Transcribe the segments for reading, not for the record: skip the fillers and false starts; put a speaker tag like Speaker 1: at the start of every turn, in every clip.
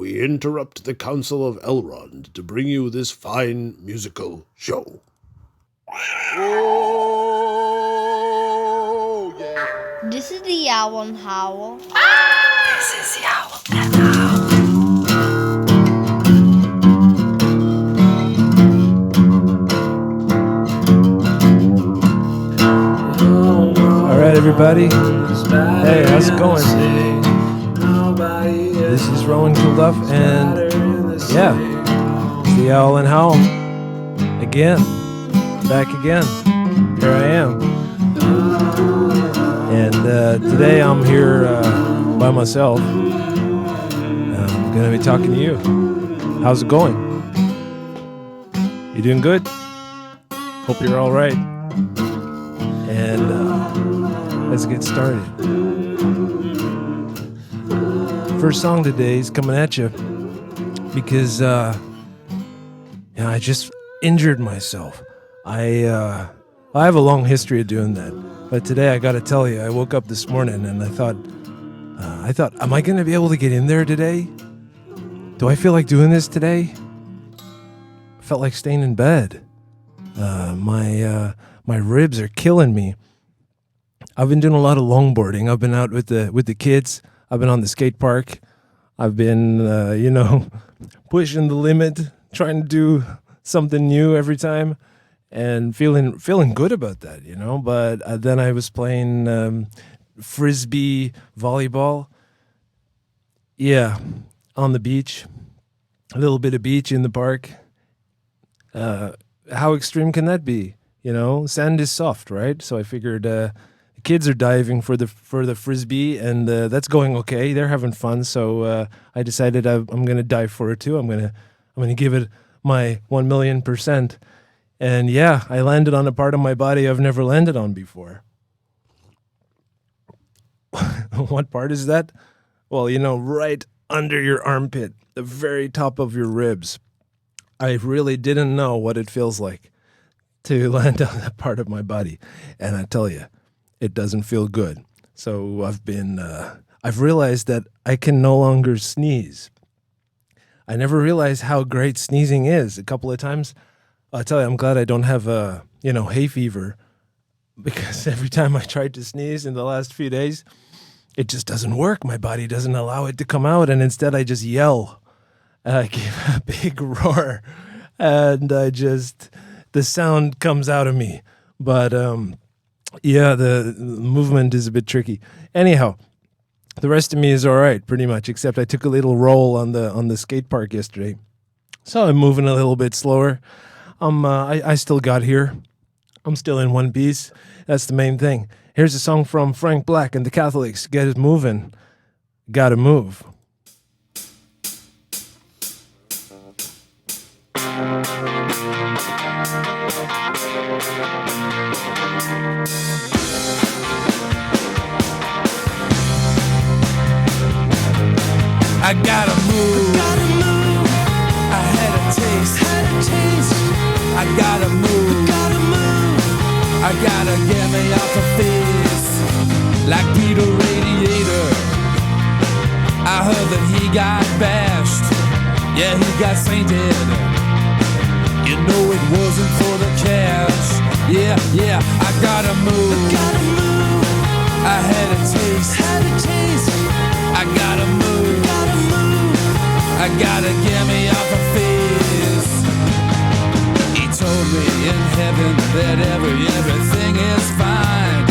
Speaker 1: we interrupt the Council of Elrond to bring you this fine musical show. Oh, yeah.
Speaker 2: This is the Yowl and Howl.
Speaker 3: This is Yowl and Howl.
Speaker 4: All right, everybody. Hey, how's it going? This is Rowan Kilduff, and yeah, it's the Yowl and Howl. Again. Back again. Here I am. And today I'm here by myself. I'm going to be talking to you. How's it going? You doing good? Hope you're all right. And let's get started. First song today is coming at you because I just injured myself. I have a long history of doing that, but today I got to tell you, I woke up this morning and I thought, am I going to be able to get in there today? Do I feel like doing this today? I felt like staying in bed. My ribs are killing me. I've been doing a lot of longboarding. I've been out with the kids. I've been on the skate park. I've been, pushing the limit, trying to do something new every time, and feeling good about that, But then I was playing frisbee volleyball. Yeah, on the beach. A little bit of beach in the park. How extreme can that be? Sand is soft, right? So I figured the kids are diving for the frisbee, and that's going okay. They're having fun, so I decided I'm going to dive for it too. I'm going to give it my 1,000,000%. And yeah, I landed on a part of my body I've never landed on before. What part is that? Well, right under your armpit, the very top of your ribs. I really didn't know what it feels like to land on that part of my body. And I tell you, it doesn't feel good. So I've realized that I can no longer sneeze. I never realized how great sneezing is. A couple of times, I'll tell you, I'm glad I don't have hay fever, because every time I tried to sneeze in the last few days, it just doesn't work. My body doesn't allow it to come out, and instead I just yell. I give a big roar, and the sound comes out of me. But the movement is a bit tricky. Anyhow, the rest of me is all right, pretty much, except I took a little roll on the skate park yesterday, so I'm moving a little bit slower. I still got here. I'm still in one piece. That's the main thing. Here's a song from Frank Black and the Catholics. Get it moving. Gotta move.
Speaker 5: I gotta move. I had a taste. I gotta move. I gotta get me off the face like Peter Radiator. I heard that he got bashed. Yeah, he got sainted. It wasn't for the cash. Yeah, I gotta move. I had a taste. I gotta move. I gotta get me off the face. He told me in heaven that everything is fine.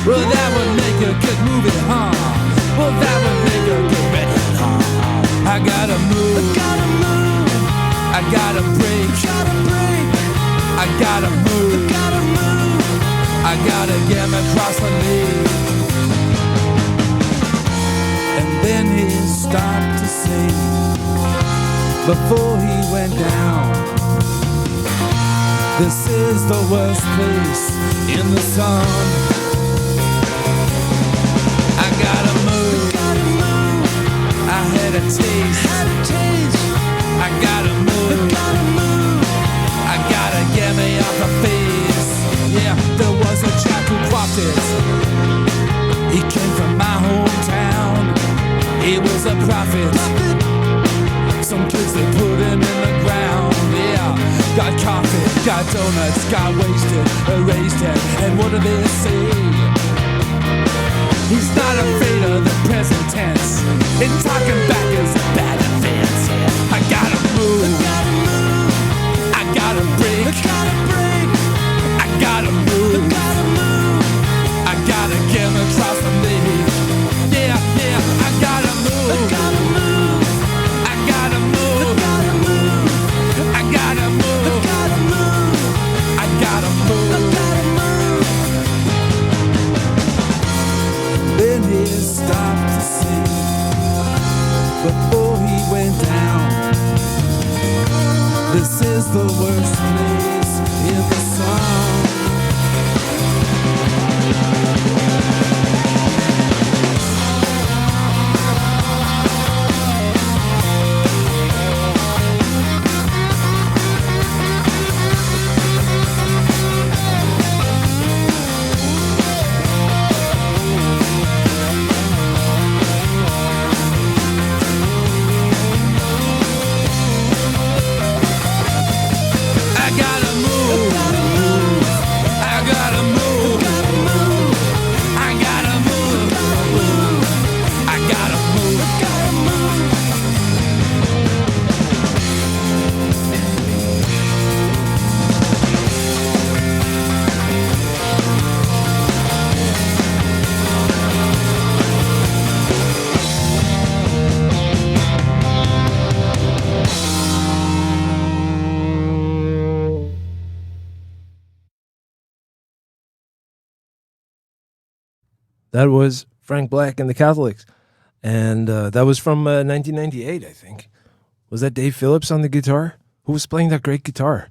Speaker 5: Well, that would make a good movie, huh? Well, that would make a good record, huh? I gotta move. I gotta break. I gotta move. I gotta get me across the lake. And then he stopped to sing before he went down. This is the worst place in the sun. I gotta move. I had a taste. I gotta move. I gotta get me off the face. Yeah, there was a chap who dropped it. He came from my hometown. He was a prophet. Got donuts, got wasted, erased it, and what do they say? He's not afraid of the present tense, and talking back is a bad offense. I gotta move, I gotta break, I gotta move, I gotta get across the lake. Yeah, I gotta move, I gotta move, I gotta move, I gotta move, I gotta move. Then he stopped to sing before he went down. This is the worst place in the song.
Speaker 4: That was Frank Black and the Catholics. And that was from 1998, I think. Was that Dave Phillips on the guitar? Who was playing that great guitar?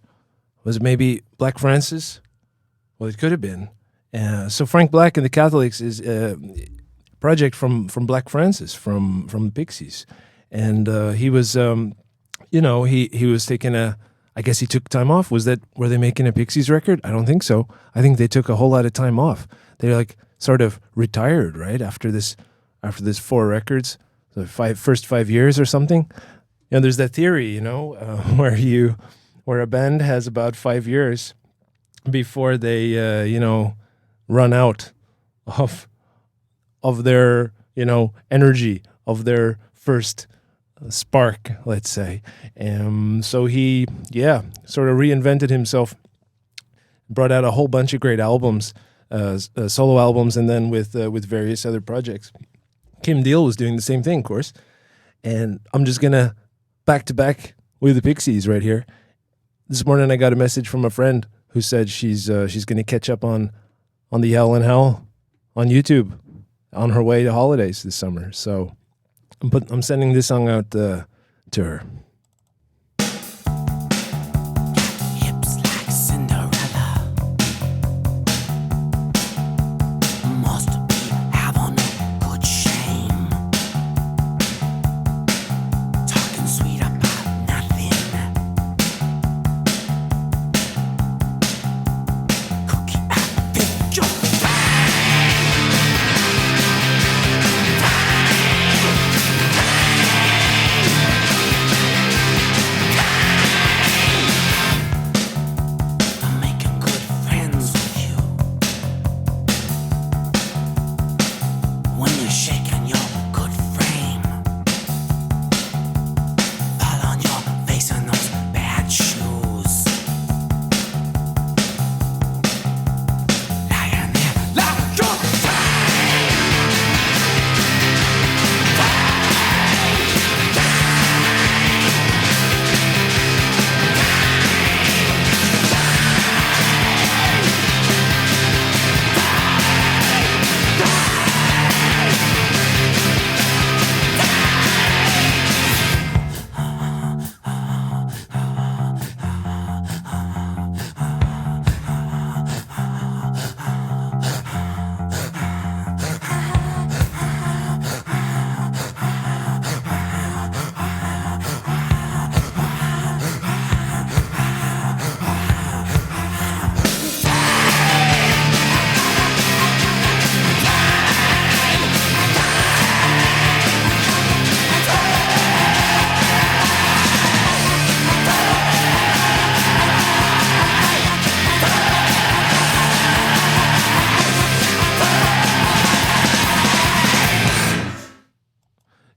Speaker 4: Was it maybe Black Francis? Well, it could have been. So Frank Black and the Catholics is a project from Black Francis, from the Pixies. And he was, he was taking I guess he took time off. Were they making a Pixies record? I don't think so. I think they took a whole lot of time off. They sort of retired, right? After this 4 records, the first 5 years or something. There's that theory, where a band has about 5 years before they, run out of their, energy, of their first spark, let's say. So he, sort of reinvented himself, brought out a whole bunch of great albums, solo albums, and then with various other projects. Kim Deal was doing the same thing, of course. And I'm just gonna back to back with the Pixies right here. This morning I got a message from a friend who said she's gonna catch up on the Yowl and Howl on YouTube on her way to holidays this summer. So I'm sending this song out to her.
Speaker 5: Hips like Cinderella. Must be having a good shame. Talking sweet about nothing. Cookie and picture.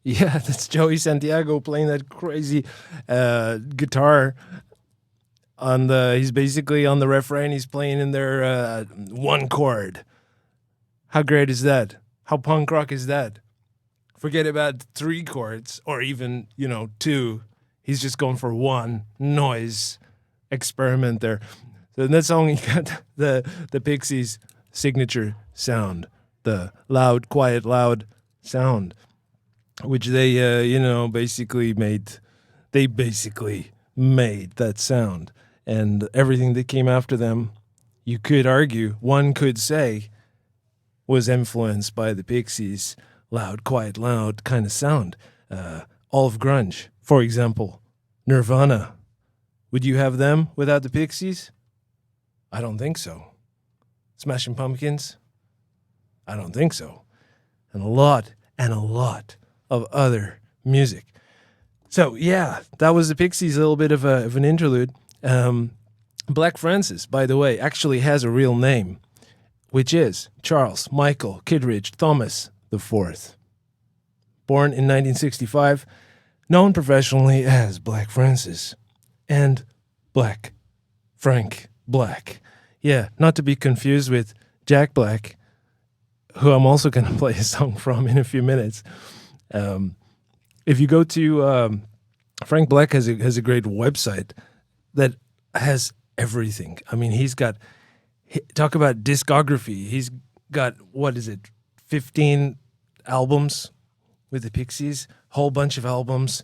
Speaker 4: Yeah, that's Joey Santiago playing that crazy guitar. He's basically on the refrain. He's playing in their one chord. How great is that? How punk rock is that? Forget about 3 chords or even 2. He's just going for one noise experiment there. So in that song, you got the Pixies' signature sound, the loud, quiet, loud sound, which they basically made. They basically made that sound. And everything that came after them, you could argue, one could say, was influenced by the Pixies' loud, quiet, loud kind of sound. All of grunge, for example, Nirvana. Would you have them without the Pixies? I don't think so. Smashing Pumpkins? I don't think so. And a lot of other music. So, yeah, that was the Pixies, a little bit of an interlude. Black Francis, by the way, actually has a real name, which is Charles Michael Kittredge Thomas IV. Born in 1965, known professionally as Black Francis and Black Frank Black. Yeah, not to be confused with Jack Black, who I'm also going to play a song from in a few minutes. If you go to Frank Black has a great website that has everything. I mean, talk about discography. He's got, 15 albums with the Pixies, whole bunch of albums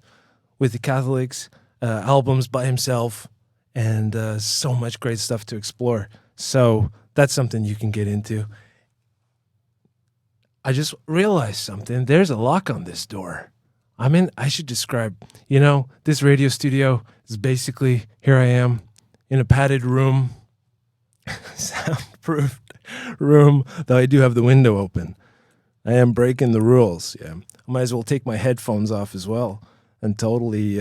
Speaker 4: with the Catholics, albums by himself, and so much great stuff to explore. So that's something you can get into. I just realized something. There's a lock on this door. I should describe, this radio studio is basically, here I am in a padded room, soundproofed room, though I do have the window open. I am breaking the rules, yeah. I might as well take my headphones off as well and totally,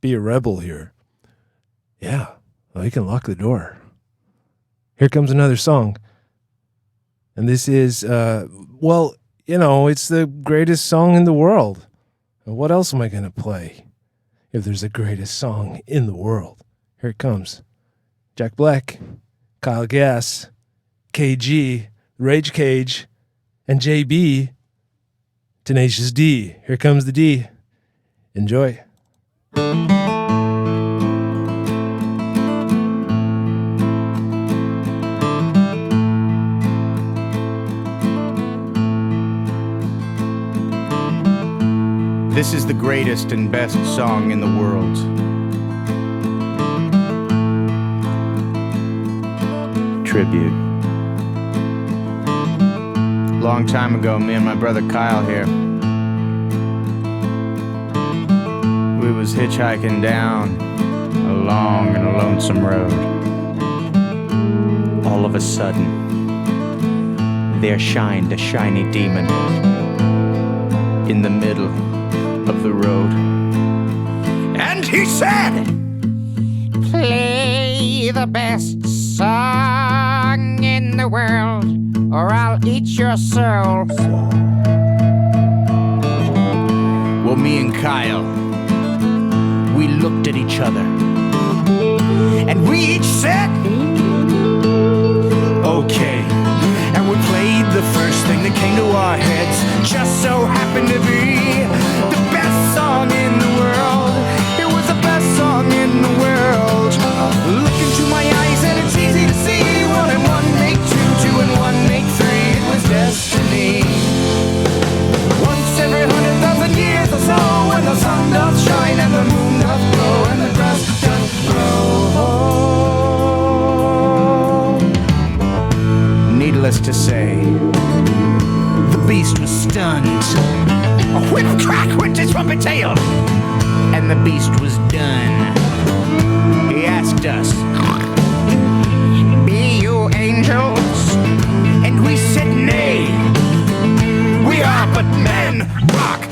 Speaker 4: be a rebel here. Yeah, well, you can lock the door. Here comes another song. And this is, it's the greatest song in the world. What else am I going to play if there's the greatest song in the world? Here it comes. Jack Black, Kyle Gass, KG, Rage Cage, and JB, Tenacious D. Here comes the D. Enjoy.
Speaker 6: This is the greatest and best song in the world. Tribute. Long time ago, me and my brother Kyle here, we was hitchhiking down a long and a lonesome road. All of a sudden, there shined a shiny demon in the middle of the road. And he said, "Play the best song in the world, or I'll eat your soul." Well, me and Kyle, we looked at each other, and we each said, "Okay." And we played the first thing that came to our heads. Just so happened to be the best song in the world. It was the best song in the world. Look into my eyes and it's easy to see. 1 and 1 make 2, 2 and 1 make 3. It was destiny. Once every 100,000 years or so, when the sun doth shine and the moon doth glow and the grass doth grow. Needless to say, the beast was stunned. A whip crack went his trumpet tail, and the beast was done. He asked us, "Be you angels?" And we said, "Nay, we are but men, rock."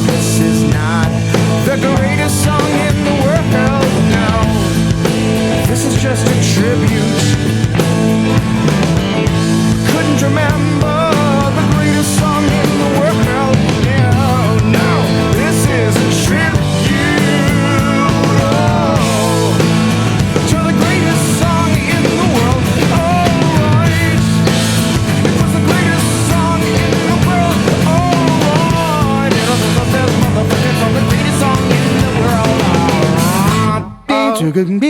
Speaker 6: This is not the greatest song And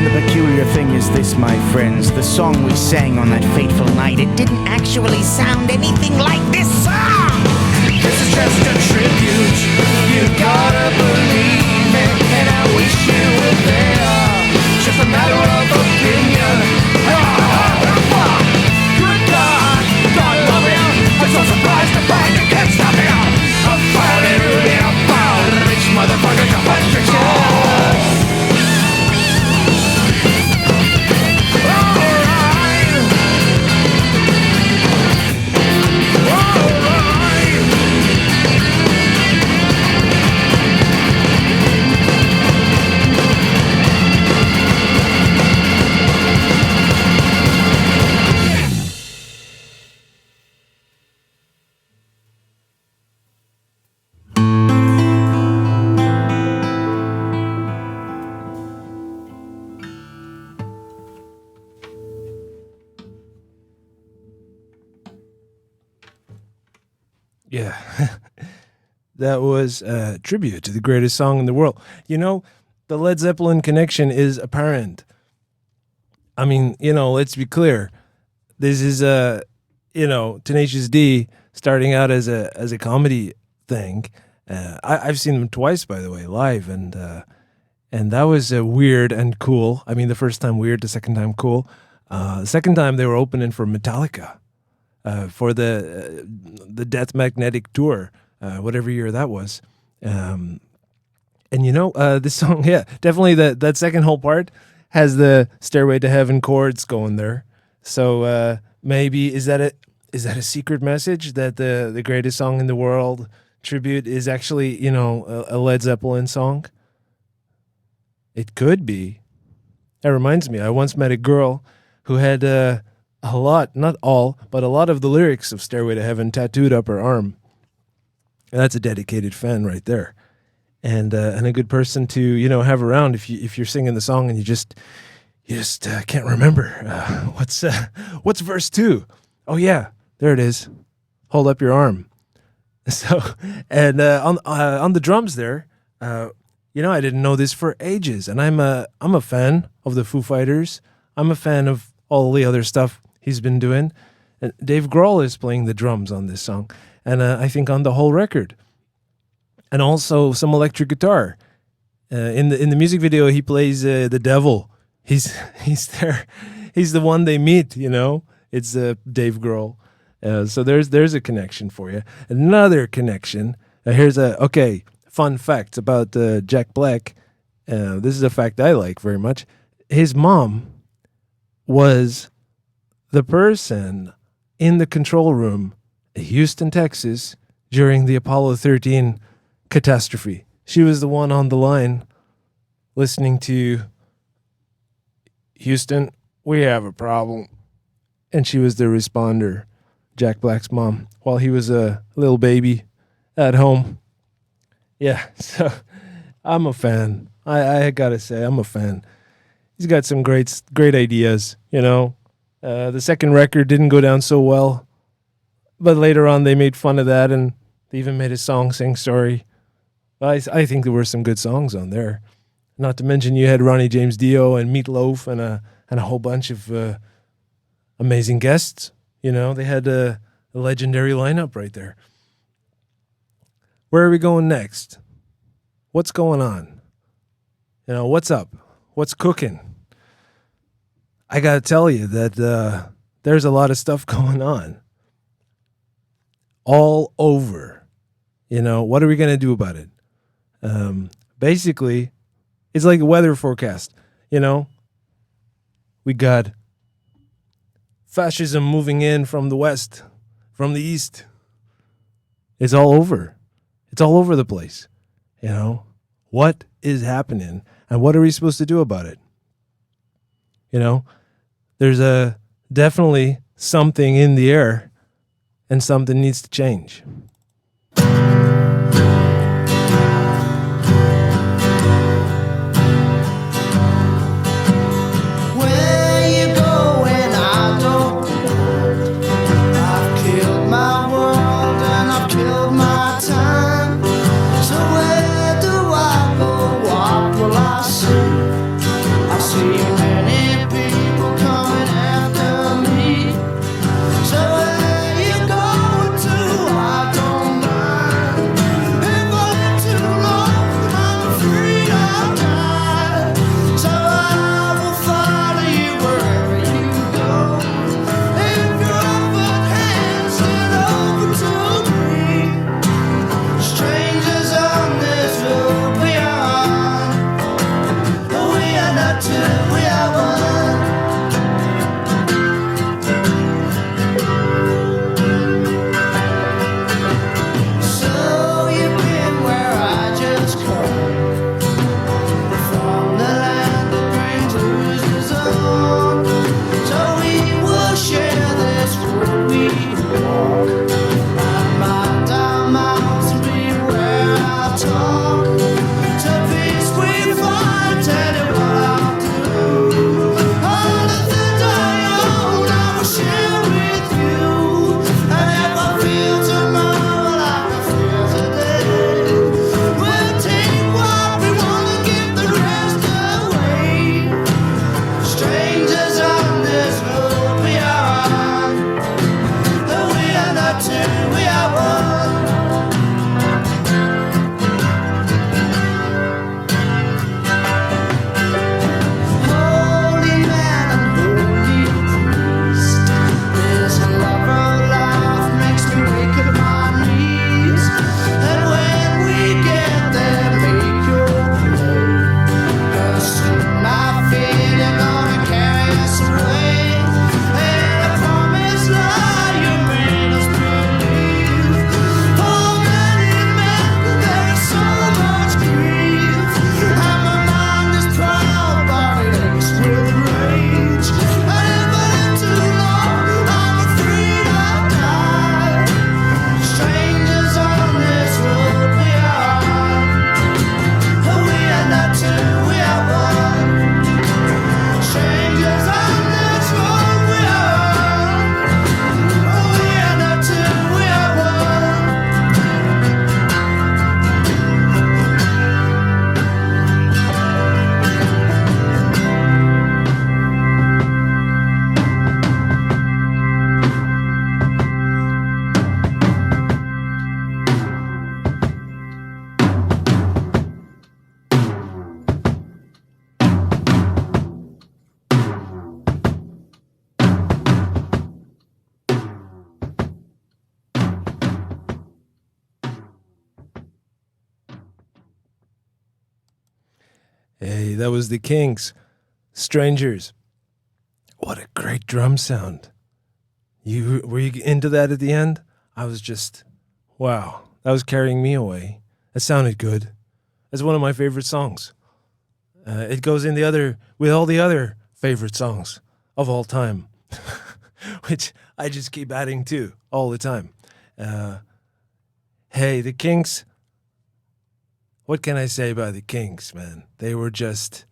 Speaker 6: the peculiar thing is this, my friends, the song we sang on that fateful night, it didn't actually sound anything like this song. This is just a tribute, you gotta believe it, and I wish you were there, just a matter of opinion. Good God, God love him, I'm so surprised to find you can't stop him. I'm finally really about rich motherfucker to punch your chest.
Speaker 4: Yeah, that was a tribute to the greatest song in the world. You know, the Led Zeppelin connection is apparent. I mean, let's be clear. This is Tenacious D starting out as a comedy thing. I've seen them twice, by the way, live, and that was weird and cool. I mean, the first time weird, the second time cool. The second time they were opening for Metallica. For the Death Magnetic Tour, whatever year that was. And this song, yeah, definitely that second whole part has the Stairway to Heaven chords going there. So maybe is that a secret message that the greatest song in the world tribute is actually, a Led Zeppelin song? It could be. That reminds me, I once met a girl who had a lot, not all, but a lot of the lyrics of Stairway to Heaven tattooed up her arm. And that's a dedicated fan right there. And a good person to, have around if you're singing the song and you just can't remember. What's verse 2? Oh yeah, there it is. Hold up your arm. So, and on the drums there, I didn't know this for ages. And I'm a fan of the Foo Fighters. I'm a fan of all the other stuff he's been doing. And Dave Grohl is playing the drums on this song, and I think on the whole record, and also some electric guitar. In the music video, he plays the devil. He's there. He's the one they meet. It's Dave Grohl. So there's a connection for you. Another connection. Here's fun facts about Jack Black. This is a fact I like very much. His mom was the person in the control room in Houston, Texas, during the Apollo 13 catastrophe. She was the one on the line listening to, Houston, we have a problem. And she was the responder, Jack Black's mom, while he was a little baby at home. Yeah, so I'm a fan. I gotta say, I'm a fan. He's got some great ideas, The second record didn't go down so well, but later on they made fun of that, and they even made a song saying sorry. I think there were some good songs on there. Not to mention you had Ronnie James Dio and Meatloaf and a whole bunch of amazing guests. They had a legendary lineup right there. Where are we going next? What's going on? What's up? What's cooking? I got to tell you that there's a lot of stuff going on all over. What are we going to do about it? Basically, it's like a weather forecast. We got fascism moving in from the west, from the east. It's all over. It's all over the place. What is happening and what are we supposed to do about it? There's definitely something in the air and something needs to change. Hey, that was the Kinks. Strangers. What a great drum sound. Were you into that at the end? I was just, wow. That was carrying me away. It sounded good. It's one of my favorite songs. It goes in with all the other favorite songs of all time, which I just keep adding to all the time. Hey, the Kinks. What can I say about the Kinks, man? They were just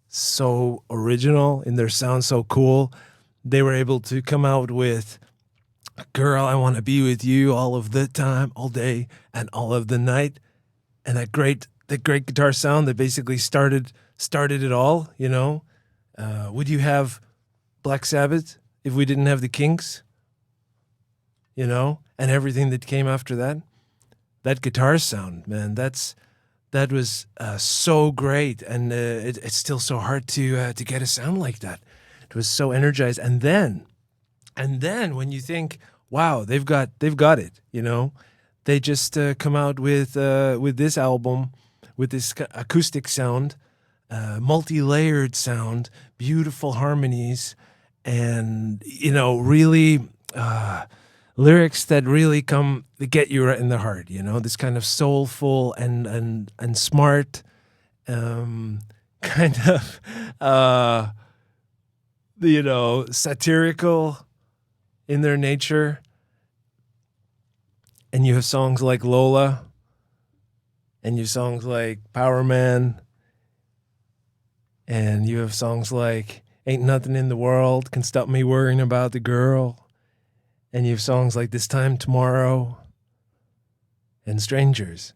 Speaker 4: so original in their sound, so cool. They were able to come out with Girl, I Want to Be With You all of the time, all day, and all of the night. And that great guitar sound that basically started it all, you know. Would you have Black Sabbath if we didn't have the Kinks? You know, and everything that came after that. That guitar sound, man, that was so great, and it's still so hard to get a sound like that. It was so energized, and then when you think, wow, they've got it, you know, they just come out with this album, with this acoustic sound, multi-layered sound, beautiful harmonies, and you know, really lyrics that really get you right in the heart, you know, this kind of soulful and smart, kind of, you know, satirical in their nature. And you have songs like Lola, and you have songs like Power Man, and you have songs like Ain't Nothing in the World Can Stop Me Worrying About the Girl. And you have songs like This Time Tomorrow and Strangers.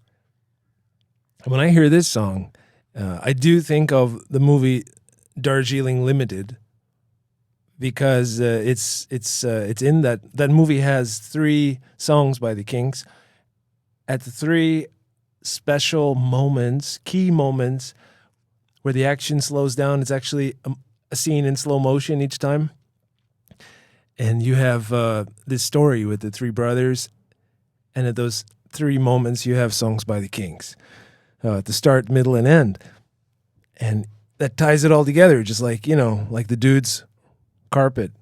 Speaker 4: And when I hear this song, I do think of the movie Darjeeling Limited, because it's in that movie has 3 songs by the Kinks at the 3 special moments, key moments, where the action slows down. It's actually a scene in slow motion each time. And you have this story with the 3 brothers, and at those 3 moments, you have songs by the Kinks at the start, middle, and end, and that ties it all together, just like, you know, like the Dude's Carpet.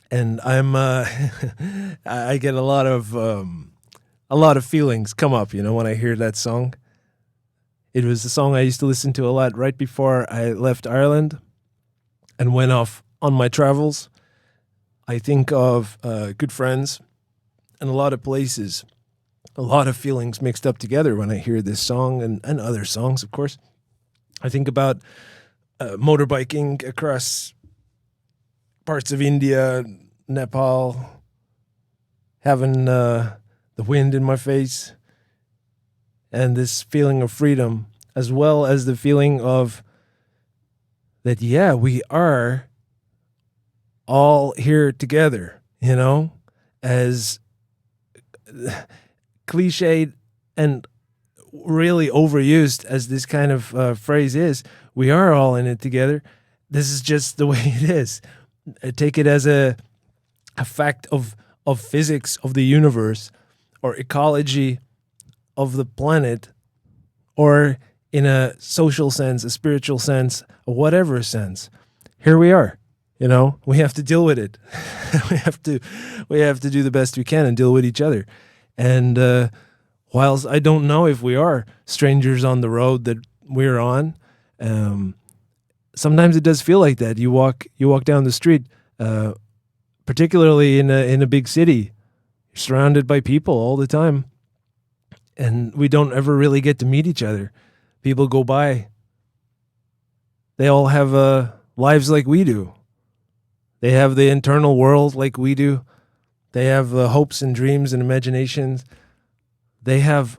Speaker 4: And I'm I get a lot of feelings come up, you know, when I hear that song. It was a song I used to listen to a lot right before I left Ireland and went off on my travels. I think of good friends and a lot of places, a lot of feelings mixed up together when I hear this song and other songs, of course. I think about motorbiking across parts of India, Nepal, having the wind in my face, and this feeling of freedom, as well as the feeling of that, yeah, we are all here together, you know, as cliched and really overused as this kind of phrase is. We are all in it together. This is just the way it is. I take it as a fact of physics of the universe, or ecology of the planet, or in a social sense, a spiritual sense, a whatever sense. Here we are. You know, we have to deal with it. we have to do the best we can and deal with each other. And whilst I don't know if we are strangers on the road that we're on, sometimes it does feel like that. You walk down the street, particularly in a big city, you're surrounded by people all the time, and we don't ever really get to meet each other. People go by. They all have lives like we do. They have the internal world like we do. They have hopes and dreams and imaginations. They have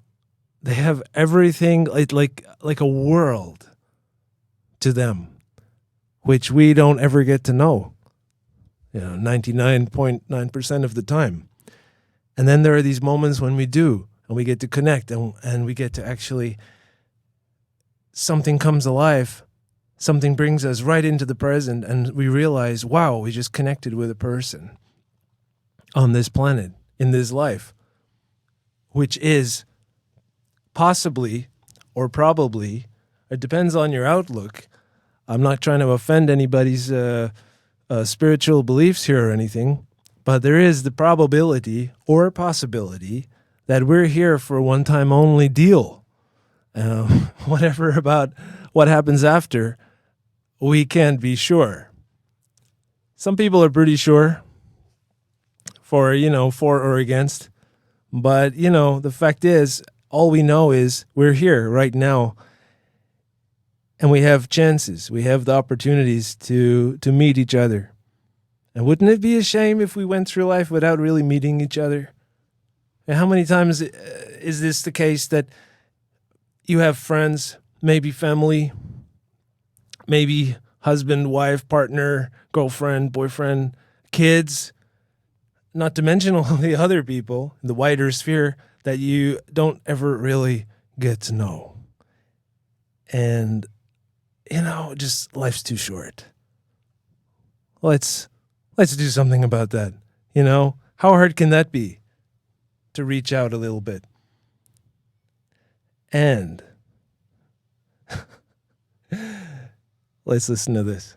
Speaker 4: everything like a world to them, which we don't ever get to know, 99.9% of the time. And then there are these moments when we do, and we get to connect, and we get to actually, something comes alive. Something brings us right into the present, and we realize, wow, we just connected with a person on this planet, in this life, which is possibly or probably It depends on your outlook. I'm not trying to offend anybody's spiritual beliefs here or anything, but there is the probability or possibility that we're here for a one-time only deal. Whatever about what happens after, we can't be sure. Some people are pretty sure for or against. But, the fact is, all we know is we're here right now. And we have chances. We have the opportunities to meet each other. And wouldn't it be a shame if we went through life without really meeting each other? And how many times is this the case that you have friends, maybe family, maybe husband, wife, partner, girlfriend, boyfriend, kids, not to mention all the other people in the wider sphere that you don't ever really get to know. And, just life's too short. Let's do something about that. How hard can that be to reach out a little bit? And let's listen to this.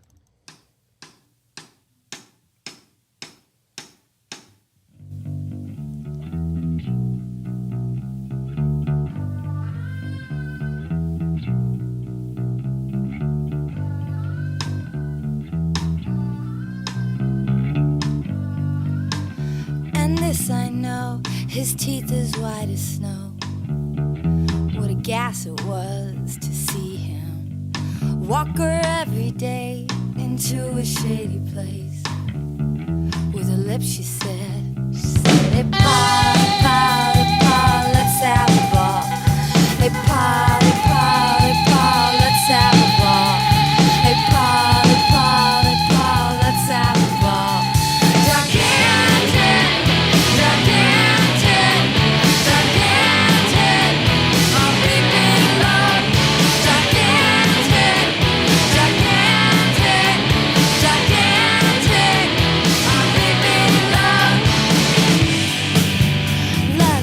Speaker 3: I know his teeth as white as snow. What a gas it was to see him walk her every day into a shady place. With her lips she said, hey pa, pa, pa, let's have a ball. Hey pa, pa, pa, let's have a ball. Hey pa, pa, pa, let's have a ball. Let's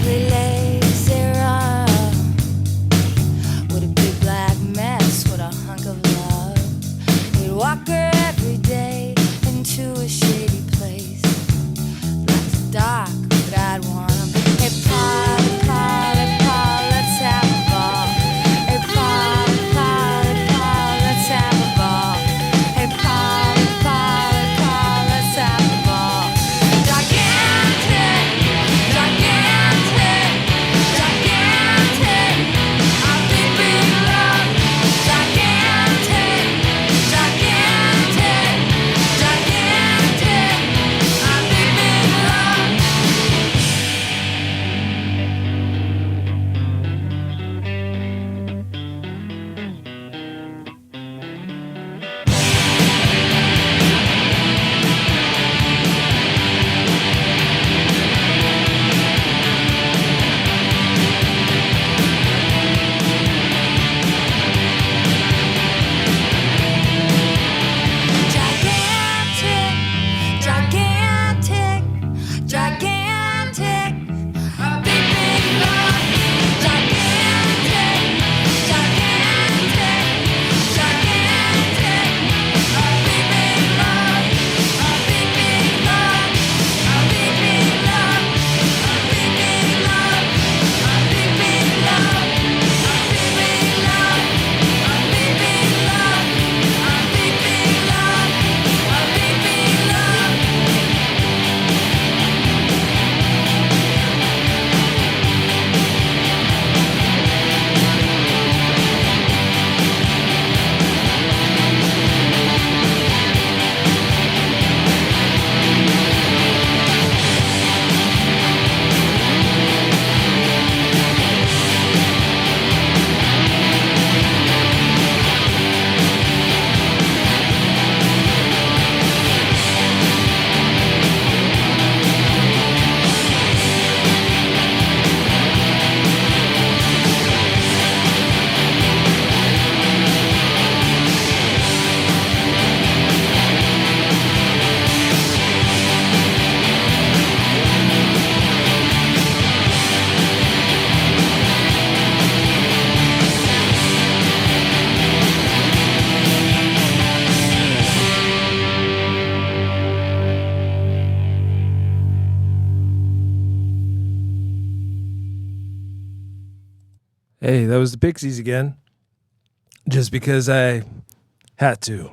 Speaker 4: Hey, that was the Pixies again. Just because I had to.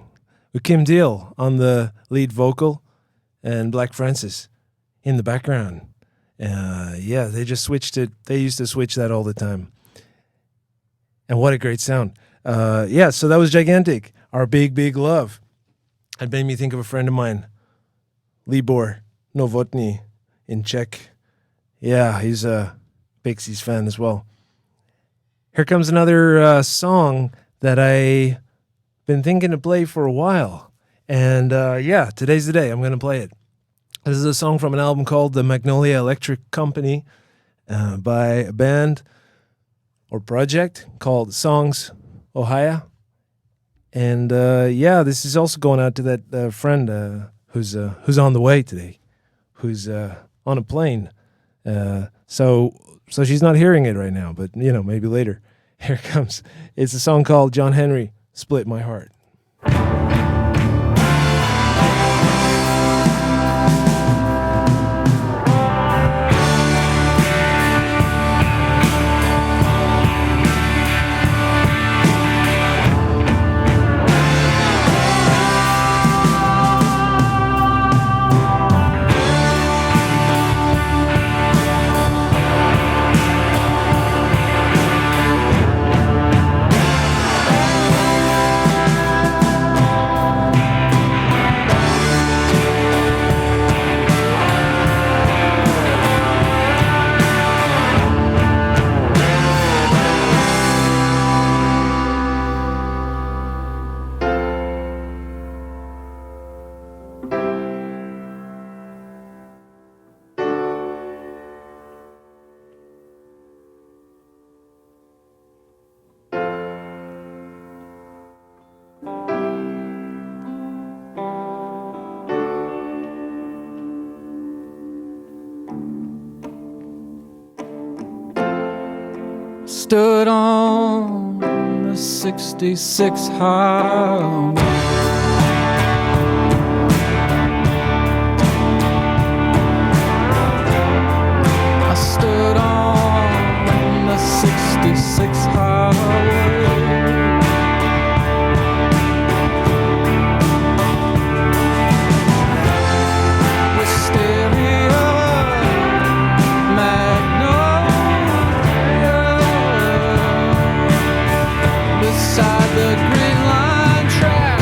Speaker 4: With Kim Deal on the lead vocal and Black Francis in the background. Yeah, they just switched it. They used to switch that all the time. And what a great sound. Yeah, so that was Gigantic, Our Big, Big Love. It made me think of a friend of mine, Libor Novotny in Czech. Yeah, he's a Pixies fan as well. Here comes another song that I've been thinking to play for a while. And yeah, today's the day. I'm going to play it. This is a song from an album called The Magnolia Electric Company by a band or project called Songs Ohia. And yeah, this is also going out to that friend who's on the way today, who's on a plane. So she's not hearing it right now, but you know, maybe later. Here it comes. It's a song called John Henry, Split My Heart.
Speaker 5: Stood on the 66 highway, I stood on the 66 highway, wisteria, beside the green line track.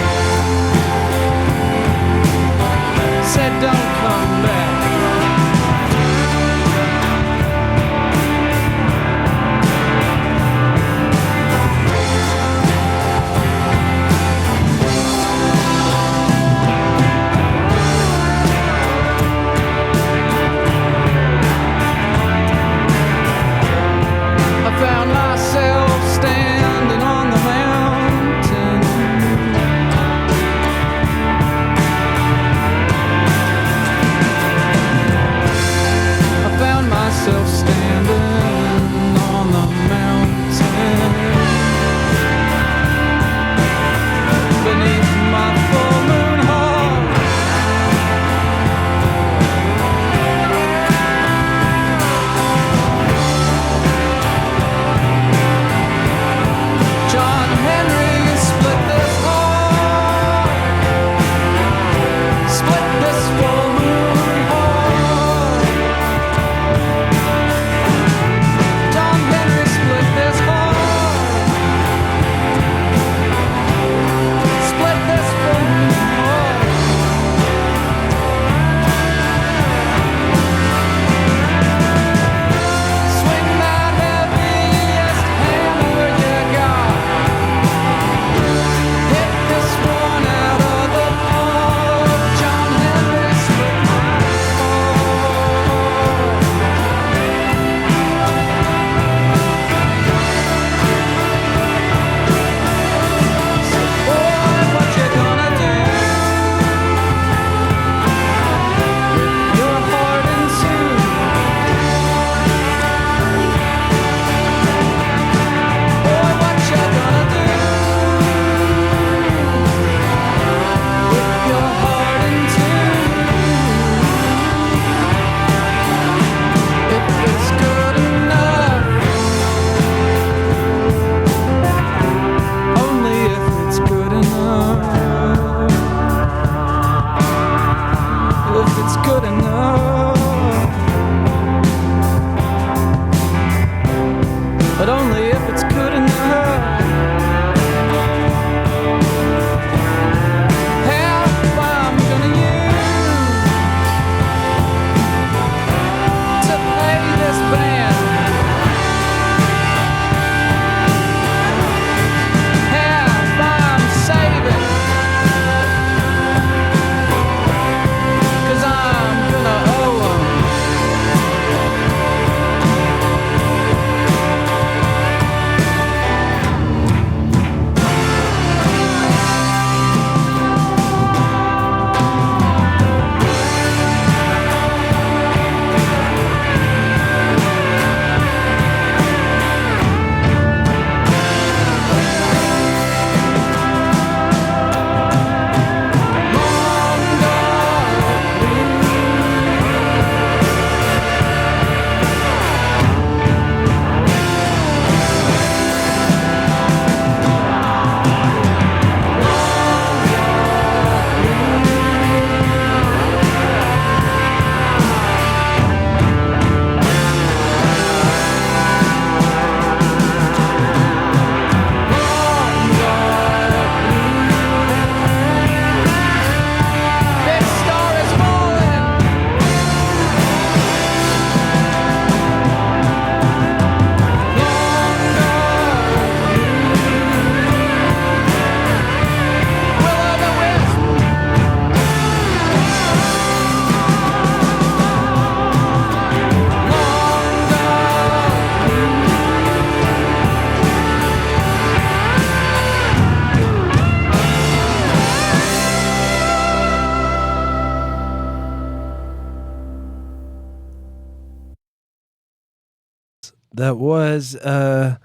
Speaker 4: That was the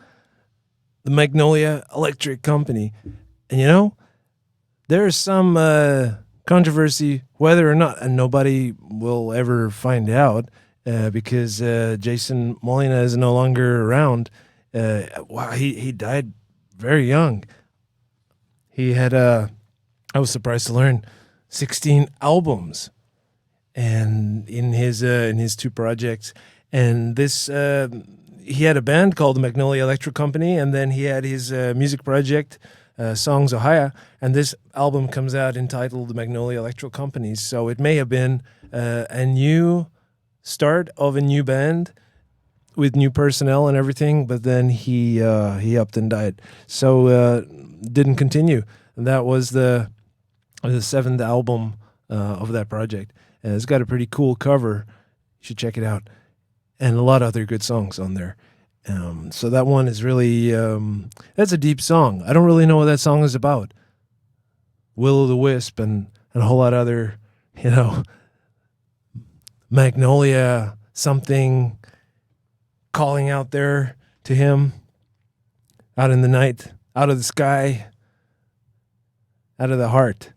Speaker 4: Magnolia Electric Company. And you know, there's some controversy whether or not, and nobody will ever find out because Jason Molina is no longer around. Wow, he died very young. He had, I was surprised to learn, 16 albums, and in his two projects. And this, he had a band called the Magnolia Electric Company, and then he had his music project, Songs Ohia, and this album comes out entitled The Magnolia Electric Company. So it may have been a new start of a new band with new personnel and everything, but then he upped and died. So didn't continue. And that was the seventh album of that project. And it's got a pretty cool cover. You should check it out. And a lot of other good songs on there. So that one is really, that's a deep song. I don't really know what that song is about. Will-o'-the-wisp and a whole lot of other, Magnolia, something calling out there to him, out in the night, out of the sky, out of the heart.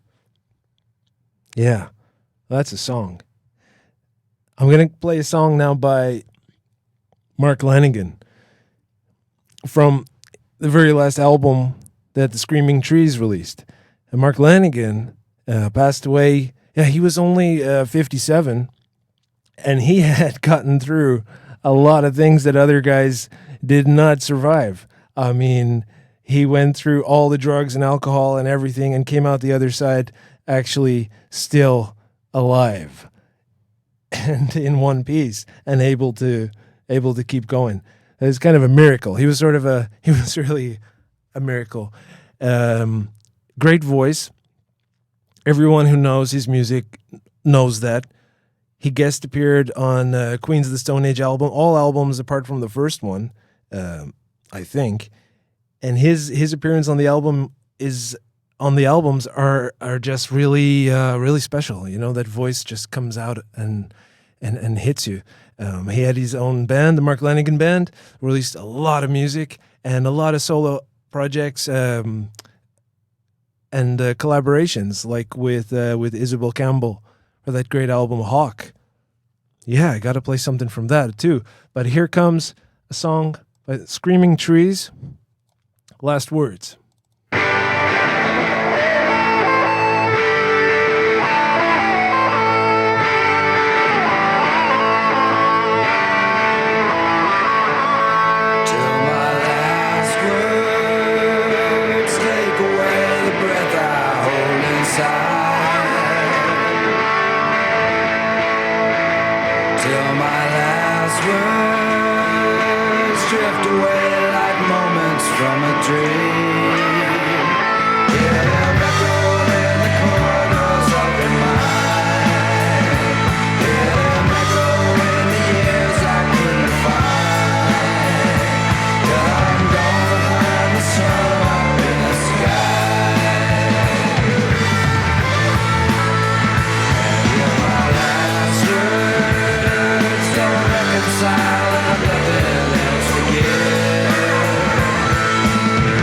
Speaker 4: Yeah, that's a song. I'm going to play a song now by Mark Lanegan from the very last album that the Screaming Trees released. And Mark Lanegan passed away. Yeah, he was only 57, and he had gotten through a lot of things that other guys did not survive. I mean, he went through all the drugs and alcohol and everything and came out the other side actually still alive and in one piece and able to keep going. It's kind of a miracle. He was really a miracle. Great voice. Everyone who knows his music knows that. He guest appeared on Queens of the Stone Age album, all albums apart from the first one, I think. And his appearance on the albums are just really really special. That voice just comes out and hits you. He had his own band, the Mark Lanegan Band, released a lot of music and a lot of solo projects and collaborations, like with Isabel Campbell for that great album Hawk. Yeah, I got to play something from that too. But here comes a song by Screaming Trees, Last Words.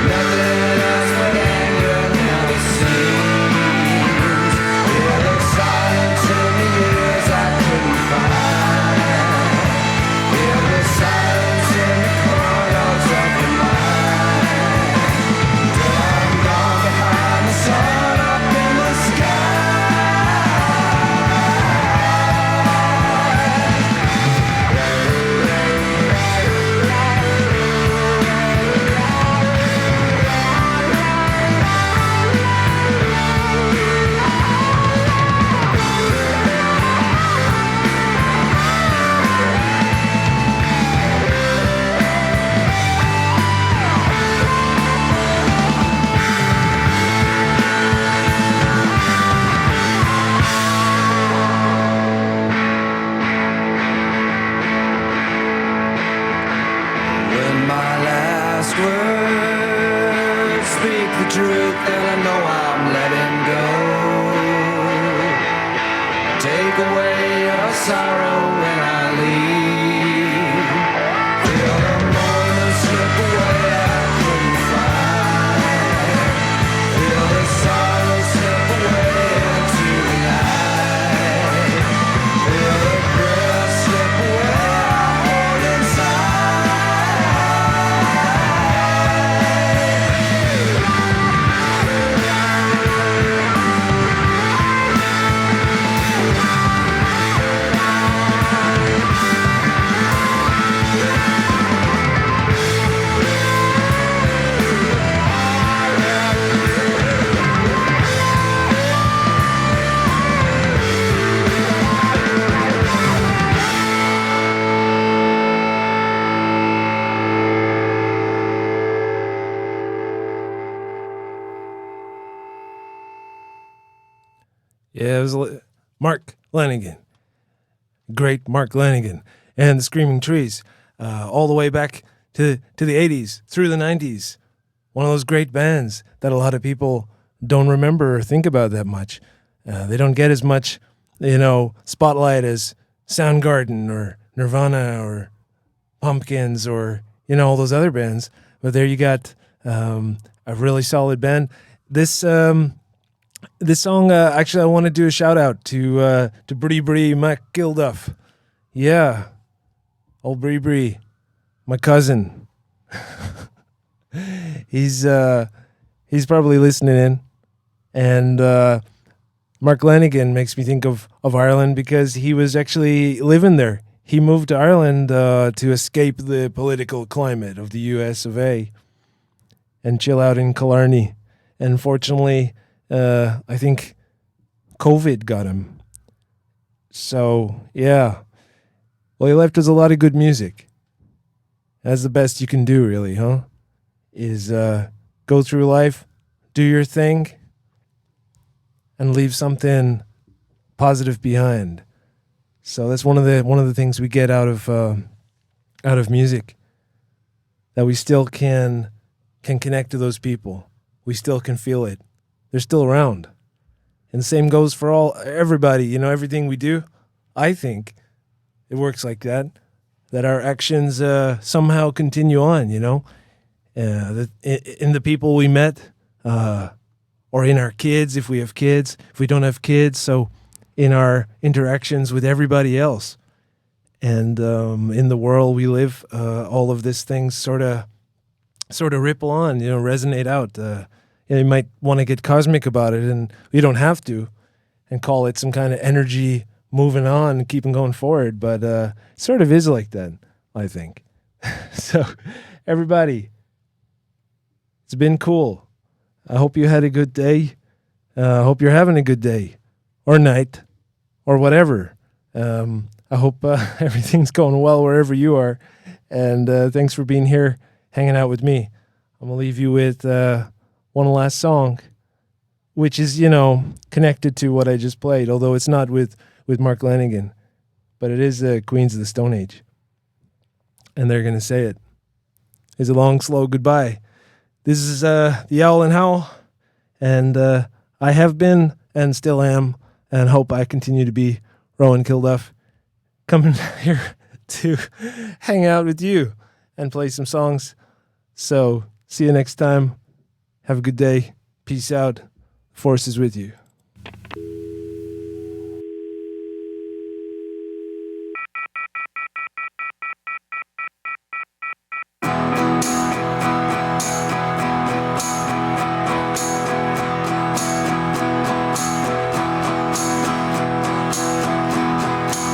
Speaker 5: Nothing
Speaker 4: Yeah, it was Mark Lanegan. Great Mark Lanegan. And the Screaming Trees. All the way back to the 80s, through the 90s. One of those great bands that a lot of people don't remember or think about that much. They don't get as much, spotlight as Soundgarden or Nirvana or Pumpkins or, all those other bands. But there you got a really solid band. This song, actually, I want to do a shout out to Bree McGilduff. Yeah, old Bree, my cousin. He's probably listening in, and Mark Lanegan makes me think of Ireland because he was actually living there. He moved to Ireland to escape the political climate of the US of A and chill out in Killarney. And fortunately, I think COVID got him. So, yeah. Well, he left us a lot of good music. That's the best you can do, really, huh? Is go through life, do your thing, and leave something positive behind. So that's one of the things we get out of music, that we still can connect to those people. We still can feel it. They're still around. And the same goes for everybody. Everything we do, I think it works like that our actions somehow continue on, in the people we met, or in our kids, if we have kids, if we don't have kids, so in our interactions with everybody else. And in the world we live, all of these things sort of ripple on, resonate out. You might want to get cosmic about it, and you don't have to, and call it some kind of energy moving on and keeping going forward, but it sort of is like that, I think. So, everybody, it's been cool. I hope you had a good day. I hope you're having a good day, or night, or whatever. I hope everything's going well wherever you are, and thanks for being here, hanging out with me. I'm going to leave you with one last song, which is, connected to what I just played, although it's not with Mark Lanegan, but it is Queens of the Stone Age. And they're going to say it. It's a long, slow goodbye. This is the Yowl and Howl, and I have been and still am, and hope I continue to be Rowan Kilduff, coming here to hang out with you and play some songs. So, see you next time. Have a good day. Peace out. Force is with you.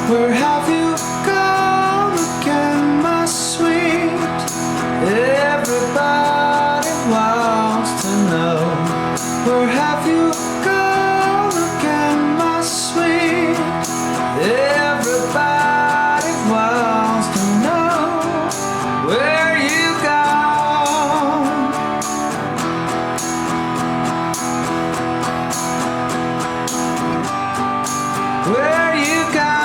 Speaker 6: Where have you gone again, my sweet? Everybody wants to know. Where have you gone again, my sweet? Everybody wants to know where you gone. Where you gone.